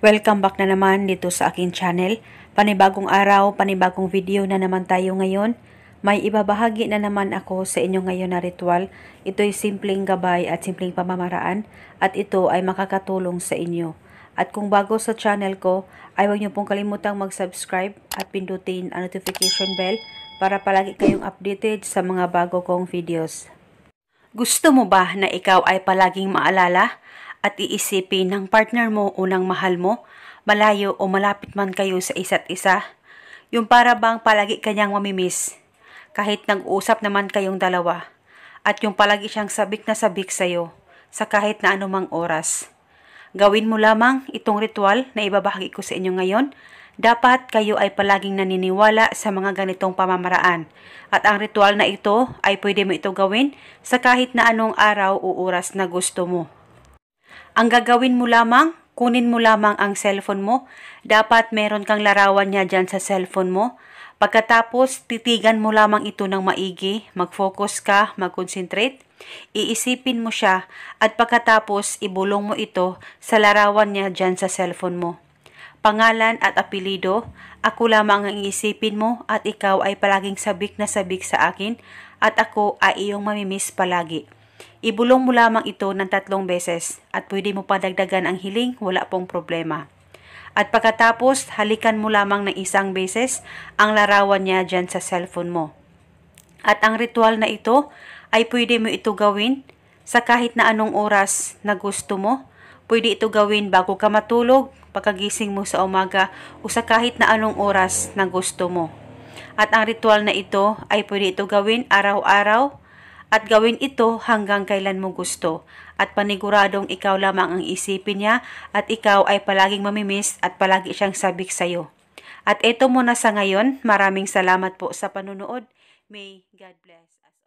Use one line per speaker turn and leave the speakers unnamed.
Welcome back na naman dito sa aking channel. Panibagong araw, panibagong video na naman tayo ngayon. May ibabahagi na naman ako sa inyo ngayon na ritual. Ito'y simpleng gabay at simpleng pamamaraan at ito ay makakatulong sa inyo. At kung bago sa channel ko, ay huwag niyo pong kalimutang mag-subscribe at pindutin ang notification bell para palagi kayong updated sa mga bago kong videos. Gusto mo ba na ikaw ay palaging maalala at iisipin ng partner mo o ng mahal mo, malayo o malapit man kayo sa isa't isa? Yung para bang palagi kanyang mamimiss, kahit nag-uusap naman kayong dalawa, at yung palagi siyang sabik na sabik sa'yo, sa kahit na anumang oras. Gawin mo lamang itong ritual na ibabahagi ko sa inyo ngayon. Dapat kayo ay palaging naniniwala sa mga ganitong pamamaraan. At ang ritual na ito ay pwede mo ito gawin sa kahit na anong araw o oras na gusto mo. Ang gagawin mo lamang, kunin mo lamang ang cellphone mo. Dapat meron kang larawan niya dyan sa cellphone mo. Pagkatapos, titigan mo lamang ito ng maigi, mag-focus ka, mag-concentrate. Iisipin mo siya at pagkatapos ibulong mo ito sa larawan niya dyan sa cellphone mo. Pangalan at apelido, ako lamang ang iisipin mo at ikaw ay palaging sabik na sabik sa akin at ako ay iyong mamimiss palagi. Ibulong mo lamang ito ng 3 beses at pwede mo pa dagdagan ang hiling, wala pong problema. At pagkatapos, halikan mo lamang ng 1 beses ang larawan niya dyan sa cellphone mo. At ang ritual na ito ay pwede mo ito gawin sa kahit na anong oras na gusto mo. Pwede ito gawin bago ka matulog, pagkagising mo sa umaga o sa kahit na anong oras na gusto mo. At ang ritual na ito ay pwede ito gawin araw-araw at gawin ito hanggang kailan mo gusto. At paniguradong ikaw lamang ang isipin niya at ikaw ay palaging mamimiss at palagi siyang sabik sa'yo. At ito muna sa ngayon. Maraming salamat po sa panunood. May God bless us.